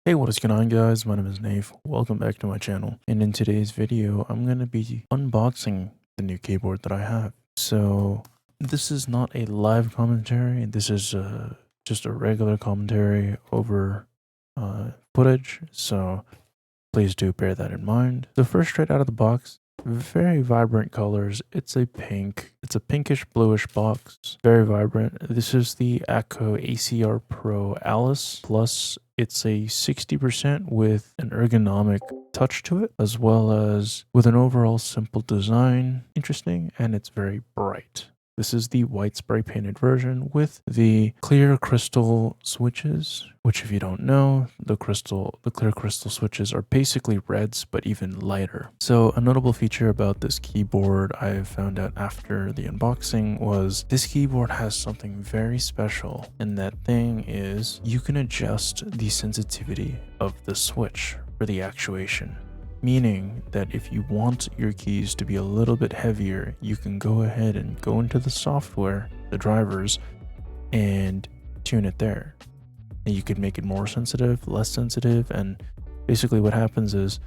Hey, what is going on, guys? My name is Nave. Welcome back to my channel. And in today's video, I'm going to be unboxing the new keyboard that I have. So this is not a live commentary. This is just a regular commentary over footage. So please do bear that in mind. So first, straight out of the box, very vibrant colors. It's a pinkish bluish box, very vibrant. This is the AKKO ACR Pro Alice Plus. It's a 60% with an ergonomic touch to it, as well as with an overall simple design, interesting, and it's very bright. This is the white spray painted version with the clear crystal switches, which if you don't know, the clear crystal switches are basically reds, but even lighter. So a notable feature about this keyboard I found out after the unboxing was this keyboard has something very special, and that thing is you can adjust the sensitivity of the switch for the actuation. Meaning that if you want your keys to be a little bit heavier, you can go ahead and go into the software, the drivers, and tune it there. And you could make it more sensitive, less sensitive, and basically what happens is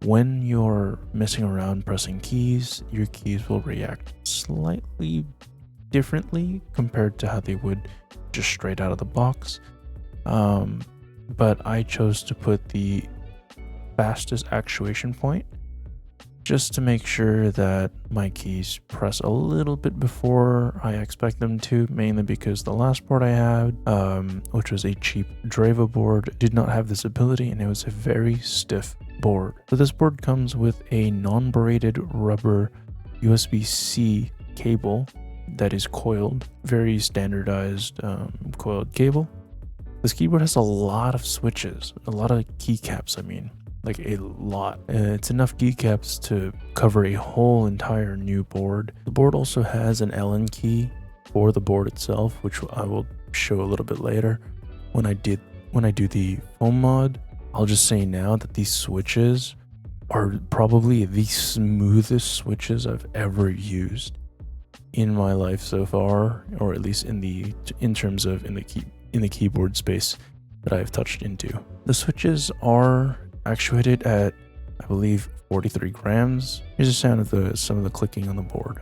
when you're messing around pressing keys, your keys will react slightly differently compared to how they would just straight out of the box. But I chose to put the fastest actuation point just to make sure that my keys press a little bit before I expect them to, mainly because the last board I had, which was a cheap Dreva board, did not have this ability, and it was a very stiff board. So this board comes with a non-braided rubber USB-C cable that is coiled, very standardized coiled cable. This keyboard has a lot of switches, a lot of keycaps, like a lot. It's enough keycaps to cover a whole entire new board. The board also has an Allen key for the board itself, which I will show a little bit later when I do the foam mod. I'll just say now that these switches are probably the smoothest switches I've ever used in my life so far, or at least in the keyboard space that I've touched into. The switches are actuated at, I believe, 43 grams. Here's the sound of some of the clicking on the board.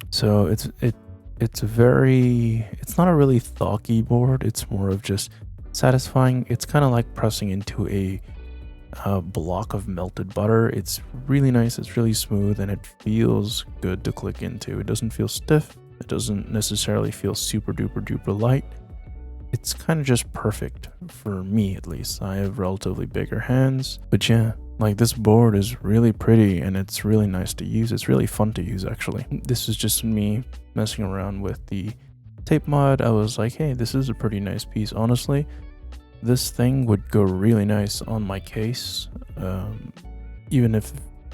So it's not a really thaw keyboard. It's more of just satisfying. It's kind of like pressing into a block of melted butter. It's really nice. It's really smooth, and it feels good to click into. It doesn't feel stiff. It doesn't necessarily feel super duper light. It's kind of just perfect for me, at least. I have relatively bigger hands, but yeah, like this board is really pretty and it's really nice to use. It's really fun to use, actually. This is just me messing around with the tape mod. I was like, hey, this is a pretty nice piece. Honestly, this thing would go really nice on my case,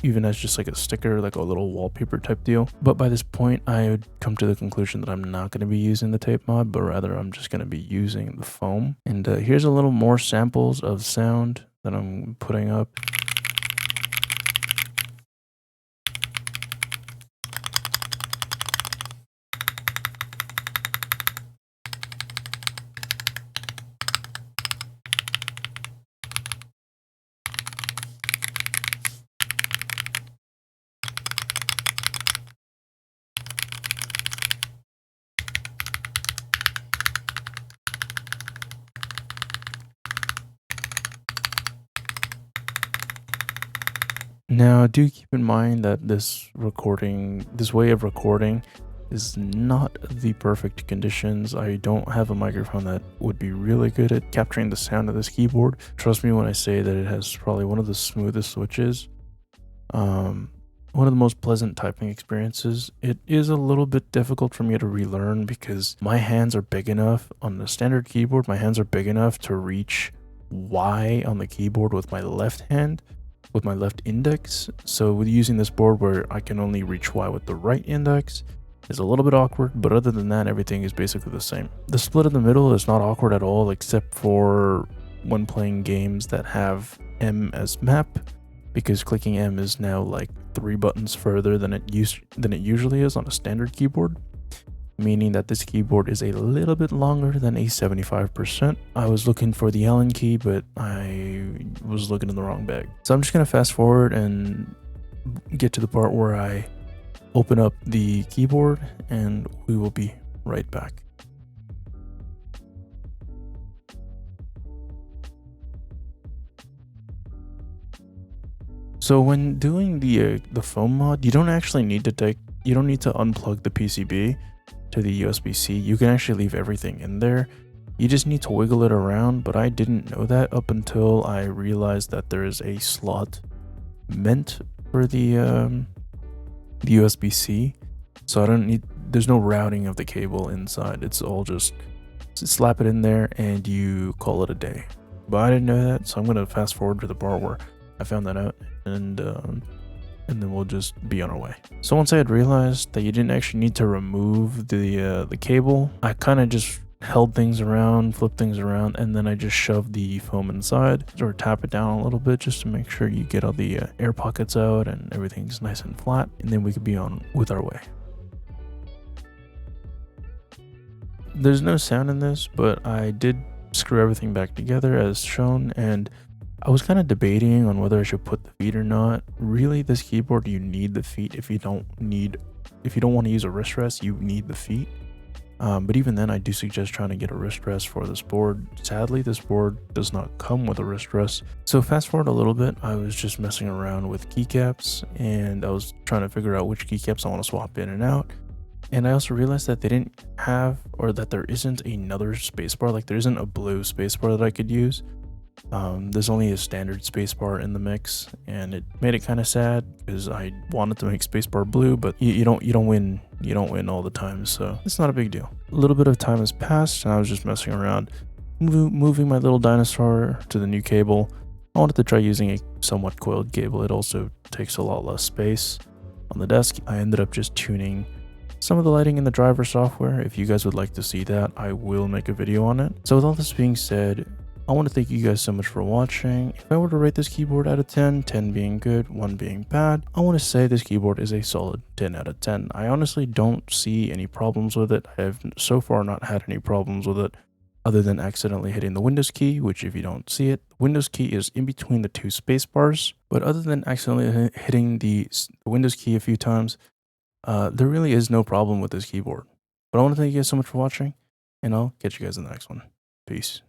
even as just like a sticker, like a little wallpaper type deal. But by this point, I would come to the conclusion that I'm not going to be using the tape mod, but rather I'm just going to be using the foam. And here's a little more samples of sound that I'm putting up. Now, do keep in mind that this way of recording is not the perfect conditions. I don't have a microphone that would be really good at capturing the sound of this keyboard. Trust me when I say that it has probably one of the smoothest switches. One of the most pleasant typing experiences. It is a little bit difficult for me to relearn because my hands are big enough on the standard keyboard. My hands are big enough to reach Y on the keyboard with my left hand, with my left index. So with using this board where I can only reach Y with the right index is a little bit awkward, but other than that, everything is basically the same. The split in the middle is not awkward at all, except for when playing games that have M as map, because clicking M is now like 3 buttons further than it usually is on a standard keyboard. meaning that this keyboard is a little bit longer than a 75%. I was looking for the Allen key, but I was looking in the wrong bag. So I'm just going to fast forward and get to the part where I open up the keyboard, and we will be right back. So when doing the foam mod, you don't actually need to unplug the PCB to the USB-C. You can actually leave everything in there. You just need to wiggle it around, but I didn't know that up until I realized that there is a slot meant for the USB-C. So there's no routing of the cable inside. It's all just slap it in there and you call it a day. But I didn't know that, so I'm gonna fast forward to the part where I found that out, and then we'll just be on our way. So once I had realized that you didn't actually need to remove the cable, I kind of just held things around, flipped things around, and then I just shoved the foam inside, or tap it down a little bit just to make sure you get all the air pockets out and everything's nice and flat, and then we could be on with our way. There's no sound in this, but I did screw everything back together as shown, and I was kind of debating on whether I should put the feet or not. Really, this keyboard, you need the feet. If you don't want to use a wrist rest, you need the feet. But even then, I do suggest trying to get a wrist rest for this board. Sadly, this board does not come with a wrist rest. So fast forward a little bit, I was just messing around with keycaps, and I was trying to figure out which keycaps I want to swap in and out. And I also realized that they didn't have, or that there isn't another spacebar. Like there isn't a blue spacebar that I could use. There's only a standard spacebar in the mix, and it made it kind of sad because I wanted to make spacebar blue, but you don't win all the time, so it's not a big deal. A little bit of time has passed, and I was just messing around, moving my little dinosaur to the new cable. I wanted to try using a somewhat coiled cable. It also takes a lot less space on the desk. I ended up just tuning some of the lighting in the driver software. If you guys would like to see that, I will make a video on it. So with all this being said, I want to thank you guys so much for watching. If I were to rate this keyboard out of 10, 10 being good, 1 being bad, I want to say this keyboard is a solid 10 out of 10. I honestly don't see any problems with it. I have so far not had any problems with it other than accidentally hitting the Windows key, which if you don't see it, the Windows key is in between the two space bars. But other than accidentally hitting the Windows key a few times, there really is no problem with this keyboard. But I want to thank you guys so much for watching, and I'll catch you guys in the next one. Peace.